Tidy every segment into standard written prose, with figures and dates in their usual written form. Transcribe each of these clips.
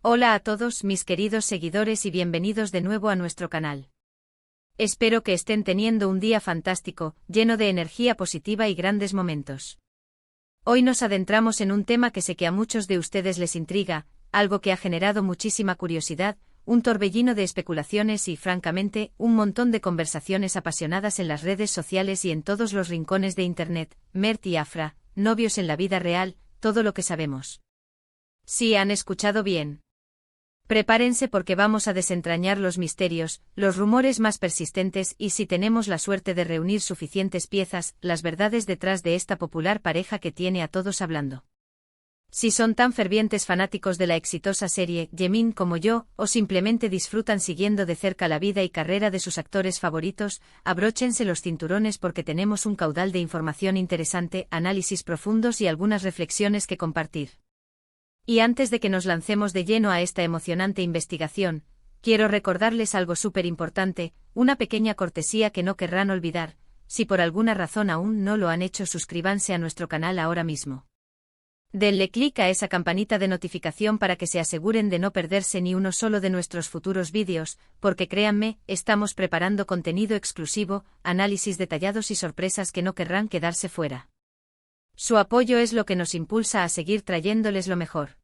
Hola a todos mis queridos seguidores y bienvenidos de nuevo a nuestro canal. Espero que estén teniendo un día fantástico, lleno de energía positiva y grandes momentos. Hoy nos adentramos en un tema que sé que a muchos de ustedes les intriga, algo que ha generado muchísima curiosidad, un torbellino de especulaciones y, francamente, un montón de conversaciones apasionadas en las redes sociales y en todos los rincones de Internet. Mert y Afra, novios en la vida real, todo lo que sabemos. Sí, han escuchado bien. Prepárense porque vamos a desentrañar los misterios, los rumores más persistentes y, si tenemos la suerte de reunir suficientes piezas, las verdades detrás de esta popular pareja que tiene a todos hablando. Si son tan fervientes fanáticos de la exitosa serie Yemin como yo, o simplemente disfrutan siguiendo de cerca la vida y carrera de sus actores favoritos, abróchense los cinturones porque tenemos un caudal de información interesante, análisis profundos y algunas reflexiones que compartir. Y antes de que nos lancemos de lleno a esta emocionante investigación, quiero recordarles algo súper importante, una pequeña cortesía que no querrán olvidar. Si por alguna razón aún no lo han hecho, suscríbanse a nuestro canal ahora mismo. Denle clic a esa campanita de notificación para que se aseguren de no perderse ni uno solo de nuestros futuros vídeos, porque créanme, estamos preparando contenido exclusivo, análisis detallados y sorpresas que no querrán quedarse fuera. Su apoyo es lo que nos impulsa a seguir trayéndoles lo mejor.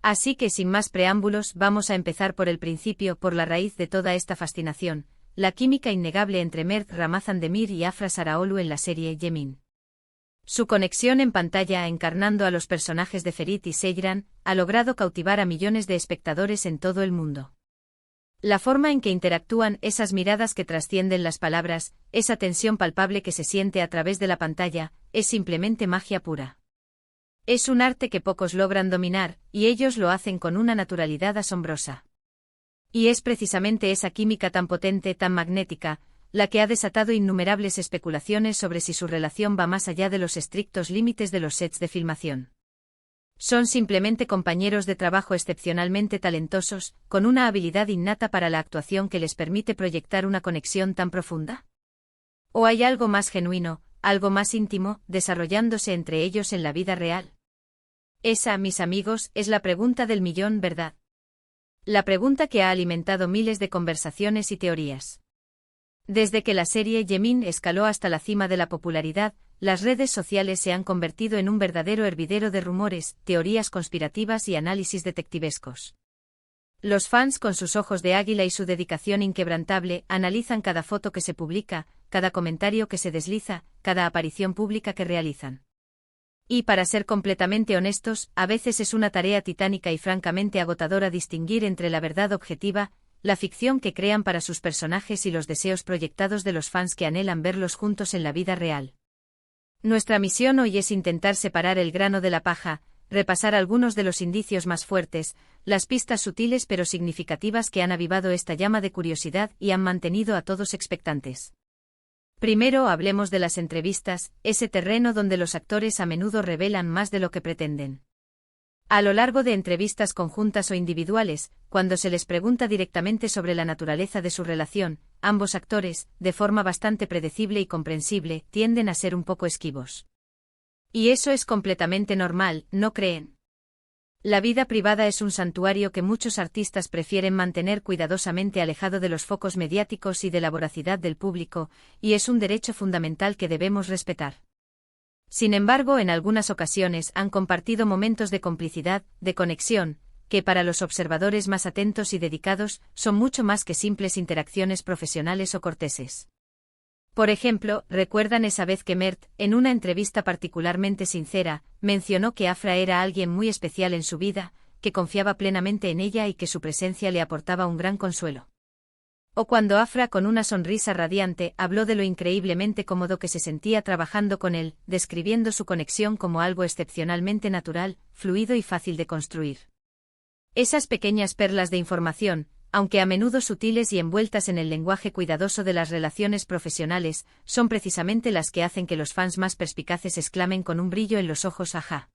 Así que sin más preámbulos vamos a empezar por el principio, por la raíz de toda esta fascinación, la química innegable entre Mert Ramazan-Demir y Afra Saraaolu en la serie Yemin. Su conexión en pantalla encarnando a los personajes de Ferit y Seyran ha logrado cautivar a millones de espectadores en todo el mundo. La forma en que interactúan, esas miradas que trascienden las palabras, esa tensión palpable que se siente a través de la pantalla, es simplemente magia pura. Es un arte que pocos logran dominar, y ellos lo hacen con una naturalidad asombrosa. Y es precisamente esa química tan potente, tan magnética, la que ha desatado innumerables especulaciones sobre si su relación va más allá de los estrictos límites de los sets de filmación. ¿Son simplemente compañeros de trabajo excepcionalmente talentosos, con una habilidad innata para la actuación que les permite proyectar una conexión tan profunda? ¿O hay algo más genuino, algo más íntimo, desarrollándose entre ellos en la vida real? Esa, mis amigos, es la pregunta del millón, ¿verdad? La pregunta que ha alimentado miles de conversaciones y teorías. Desde que la serie Yemin escaló hasta la cima de la popularidad, las redes sociales se han convertido en un verdadero hervidero de rumores, teorías conspirativas y análisis detectivescos. Los fans, con sus ojos de águila y su dedicación inquebrantable, analizan cada foto que se publica, cada comentario que se desliza, cada aparición pública que realizan. Y para ser completamente honestos, a veces es una tarea titánica y francamente agotadora distinguir entre la verdad objetiva, la ficción que crean para sus personajes y los deseos proyectados de los fans que anhelan verlos juntos en la vida real. Nuestra misión hoy es intentar separar el grano de la paja, repasar algunos de los indicios más fuertes, las pistas sutiles pero significativas que han avivado esta llama de curiosidad y han mantenido a todos expectantes. Primero hablemos de las entrevistas, ese terreno donde los actores a menudo revelan más de lo que pretenden. A lo largo de entrevistas conjuntas o individuales, cuando se les pregunta directamente sobre la naturaleza de su relación, ambos actores, de forma bastante predecible y comprensible, tienden a ser un poco esquivos. Y eso es completamente normal, ¿no creen? La vida privada es un santuario que muchos artistas prefieren mantener cuidadosamente alejado de los focos mediáticos y de la voracidad del público, y es un derecho fundamental que debemos respetar. Sin embargo, en algunas ocasiones han compartido momentos de complicidad, de conexión, que para los observadores más atentos y dedicados, son mucho más que simples interacciones profesionales o corteses. Por ejemplo, ¿recuerdan esa vez que Mert, en una entrevista particularmente sincera, mencionó que Afra era alguien muy especial en su vida, que confiaba plenamente en ella y que su presencia le aportaba un gran consuelo? O cuando Afra, con una sonrisa radiante, habló de lo increíblemente cómodo que se sentía trabajando con él, describiendo su conexión como algo excepcionalmente natural, fluido y fácil de construir. Esas pequeñas perlas de información, aunque a menudo sutiles y envueltas en el lenguaje cuidadoso de las relaciones profesionales, son precisamente las que hacen que los fans más perspicaces exclamen con un brillo en los ojos: ¡ajá!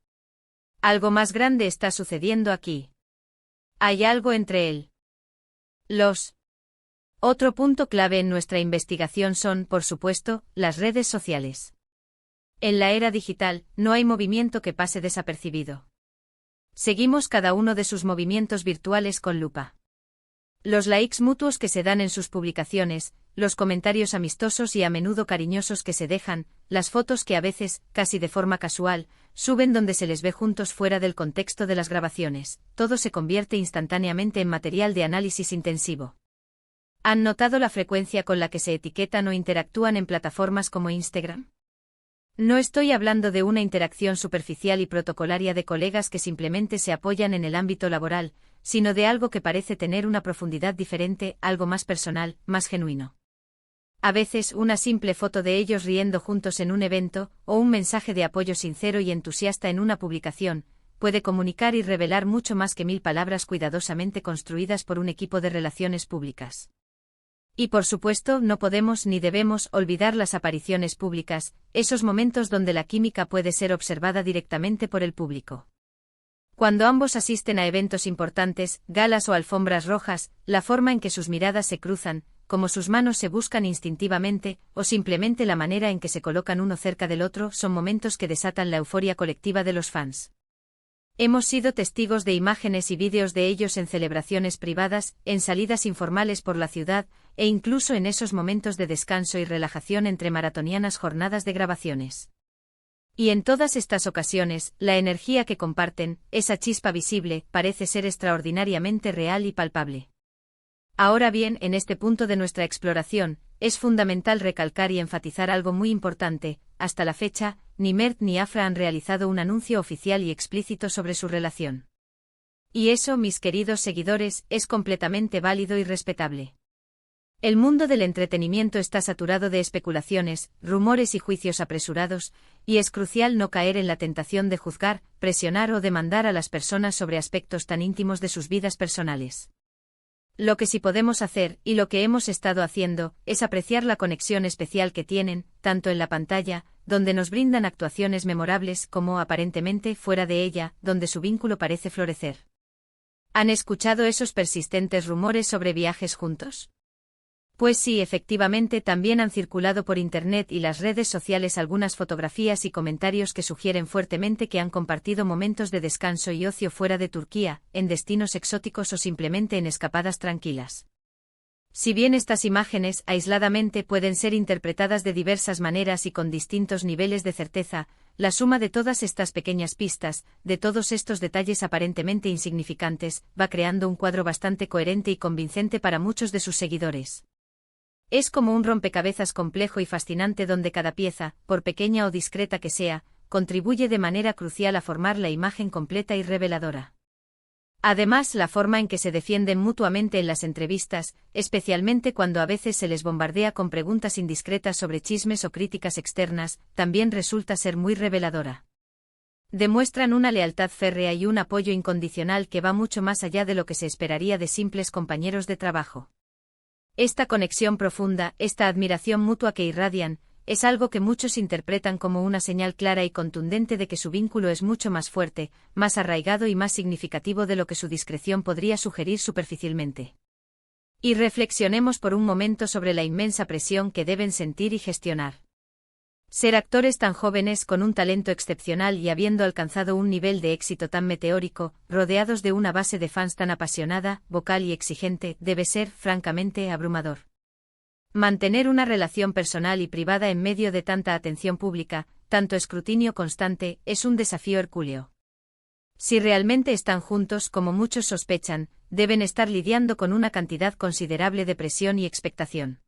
Algo más grande está sucediendo aquí. Hay algo entre él. Otro punto clave en nuestra investigación son, por supuesto, las redes sociales. En la era digital, no hay movimiento que pase desapercibido. Seguimos cada uno de sus movimientos virtuales con lupa. Los likes mutuos que se dan en sus publicaciones, los comentarios amistosos y a menudo cariñosos que se dejan, las fotos que a veces, casi de forma casual, suben donde se les ve juntos fuera del contexto de las grabaciones, todo se convierte instantáneamente en material de análisis intensivo. ¿Han notado la frecuencia con la que se etiquetan o interactúan en plataformas como Instagram? No estoy hablando de una interacción superficial y protocolaria de colegas que simplemente se apoyan en el ámbito laboral, sino de algo que parece tener una profundidad diferente, algo más personal, más genuino. A veces una simple foto de ellos riendo juntos en un evento, o un mensaje de apoyo sincero y entusiasta en una publicación, puede comunicar y revelar mucho más que 1000 palabras cuidadosamente construidas por un equipo de relaciones públicas. Y por supuesto, no podemos ni debemos olvidar las apariciones públicas, esos momentos donde la química puede ser observada directamente por el público. Cuando ambos asisten a eventos importantes, galas o alfombras rojas, la forma en que sus miradas se cruzan, como sus manos se buscan instintivamente, o simplemente la manera en que se colocan uno cerca del otro, son momentos que desatan la euforia colectiva de los fans. Hemos sido testigos de imágenes y vídeos de ellos en celebraciones privadas, en salidas informales por la ciudad, e incluso en esos momentos de descanso y relajación entre maratonianas jornadas de grabaciones. Y en todas estas ocasiones, la energía que comparten, esa chispa visible, parece ser extraordinariamente real y palpable. Ahora bien, en este punto de nuestra exploración, es fundamental recalcar y enfatizar algo muy importante: hasta la fecha, ni Mert ni Afra han realizado un anuncio oficial y explícito sobre su relación. Y eso, mis queridos seguidores, es completamente válido y respetable. El mundo del entretenimiento está saturado de especulaciones, rumores y juicios apresurados, y es crucial no caer en la tentación de juzgar, presionar o demandar a las personas sobre aspectos tan íntimos de sus vidas personales. Lo que sí podemos hacer, y lo que hemos estado haciendo, es apreciar la conexión especial que tienen, tanto en la pantalla, donde nos brindan actuaciones memorables, como aparentemente fuera de ella, donde su vínculo parece florecer. ¿Han escuchado esos persistentes rumores sobre viajes juntos? Pues sí, efectivamente también han circulado por Internet y las redes sociales algunas fotografías y comentarios que sugieren fuertemente que han compartido momentos de descanso y ocio fuera de Turquía, en destinos exóticos o simplemente en escapadas tranquilas. Si bien estas imágenes, aisladamente, pueden ser interpretadas de diversas maneras y con distintos niveles de certeza, la suma de todas estas pequeñas pistas, de todos estos detalles aparentemente insignificantes, va creando un cuadro bastante coherente y convincente para muchos de sus seguidores. Es como un rompecabezas complejo y fascinante donde cada pieza, por pequeña o discreta que sea, contribuye de manera crucial a formar la imagen completa y reveladora. Además, la forma en que se defienden mutuamente en las entrevistas, especialmente cuando a veces se les bombardea con preguntas indiscretas sobre chismes o críticas externas, también resulta ser muy reveladora. Demuestran una lealtad férrea y un apoyo incondicional que va mucho más allá de lo que se esperaría de simples compañeros de trabajo. Esta conexión profunda, esta admiración mutua que irradian, es algo que muchos interpretan como una señal clara y contundente de que su vínculo es mucho más fuerte, más arraigado y más significativo de lo que su discreción podría sugerir superficialmente. Y reflexionemos por un momento sobre la inmensa presión que deben sentir y gestionar. Ser actores tan jóvenes con un talento excepcional y habiendo alcanzado un nivel de éxito tan meteórico, rodeados de una base de fans tan apasionada, vocal y exigente, debe ser, francamente, abrumador. Mantener una relación personal y privada en medio de tanta atención pública, tanto escrutinio constante, es un desafío hercúleo. Si realmente están juntos, como muchos sospechan, deben estar lidiando con una cantidad considerable de presión y expectación.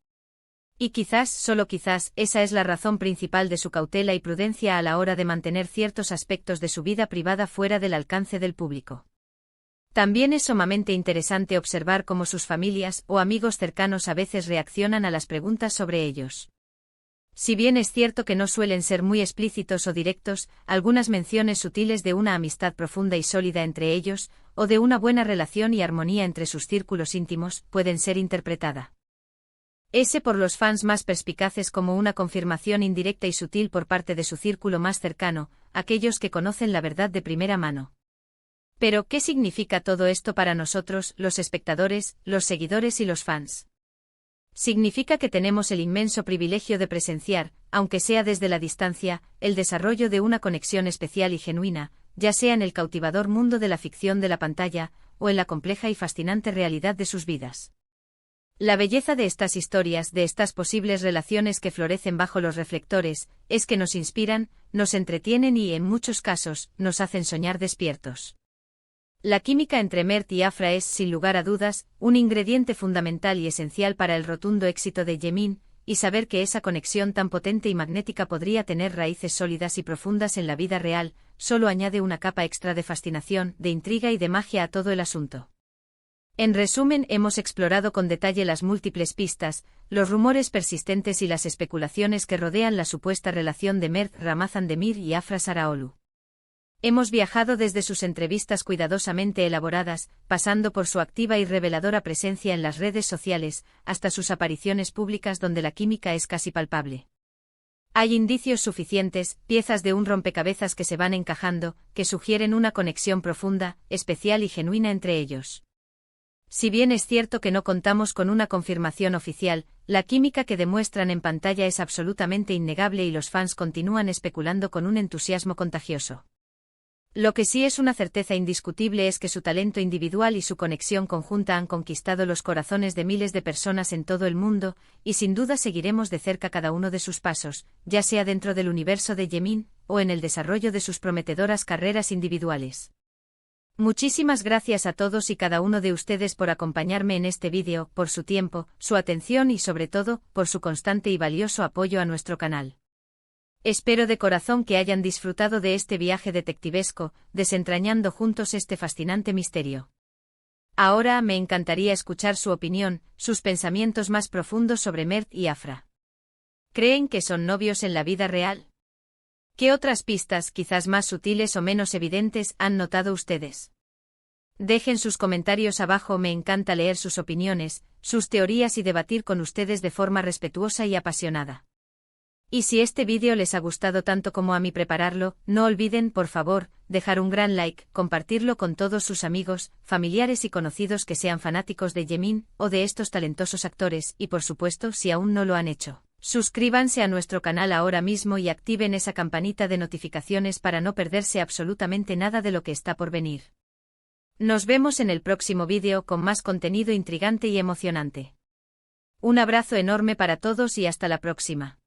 Y quizás, solo quizás, esa es la razón principal de su cautela y prudencia a la hora de mantener ciertos aspectos de su vida privada fuera del alcance del público. También es sumamente interesante observar cómo sus familias o amigos cercanos a veces reaccionan a las preguntas sobre ellos. Si bien es cierto que no suelen ser muy explícitos o directos, algunas menciones sutiles de una amistad profunda y sólida entre ellos, o de una buena relación y armonía entre sus círculos íntimos, pueden ser interpretadas por los fans más perspicaces como una confirmación indirecta y sutil por parte de su círculo más cercano, aquellos que conocen la verdad de primera mano. Pero, ¿qué significa todo esto para nosotros, los espectadores, los seguidores y los fans? Significa que tenemos el inmenso privilegio de presenciar, aunque sea desde la distancia, el desarrollo de una conexión especial y genuina, ya sea en el cautivador mundo de la ficción de la pantalla, o en la compleja y fascinante realidad de sus vidas. La belleza de estas historias, de estas posibles relaciones que florecen bajo los reflectores, es que nos inspiran, nos entretienen y, en muchos casos, nos hacen soñar despiertos. La química entre Mert y Afra es, sin lugar a dudas, un ingrediente fundamental y esencial para el rotundo éxito de Yemin, y saber que esa conexión tan potente y magnética podría tener raíces sólidas y profundas en la vida real, solo añade una capa extra de fascinación, de intriga y de magia a todo el asunto. En resumen, hemos explorado con detalle las múltiples pistas, los rumores persistentes y las especulaciones que rodean la supuesta relación de Mert Ramazan Demir y Afra Saraoglu. Hemos viajado desde sus entrevistas cuidadosamente elaboradas, pasando por su activa y reveladora presencia en las redes sociales, hasta sus apariciones públicas donde la química es casi palpable. Hay indicios suficientes, piezas de un rompecabezas que se van encajando, que sugieren una conexión profunda, especial y genuina entre ellos. Si bien es cierto que no contamos con una confirmación oficial, la química que demuestran en pantalla es absolutamente innegable y los fans continúan especulando con un entusiasmo contagioso. Lo que sí es una certeza indiscutible es que su talento individual y su conexión conjunta han conquistado los corazones de miles de personas en todo el mundo, y sin duda seguiremos de cerca cada uno de sus pasos, ya sea dentro del universo de Yemin, o en el desarrollo de sus prometedoras carreras individuales. Muchísimas gracias a todos y cada uno de ustedes por acompañarme en este vídeo, por su tiempo, su atención y sobre todo, por su constante y valioso apoyo a nuestro canal. Espero de corazón que hayan disfrutado de este viaje detectivesco, desentrañando juntos este fascinante misterio. Ahora me encantaría escuchar su opinión, sus pensamientos más profundos sobre Mert y Afra. ¿Creen que son novios en la vida real? ¿Qué otras pistas, quizás más sutiles o menos evidentes, han notado ustedes? Dejen sus comentarios abajo, me encanta leer sus opiniones, sus teorías y debatir con ustedes de forma respetuosa y apasionada. Y si este vídeo les ha gustado tanto como a mí prepararlo, no olviden, por favor, dejar un gran like, compartirlo con todos sus amigos, familiares y conocidos que sean fanáticos de Yemin, o de estos talentosos actores, y por supuesto, si aún no lo han hecho, suscríbanse a nuestro canal ahora mismo y activen esa campanita de notificaciones para no perderse absolutamente nada de lo que está por venir. Nos vemos en el próximo vídeo con más contenido intrigante y emocionante. Un abrazo enorme para todos y hasta la próxima.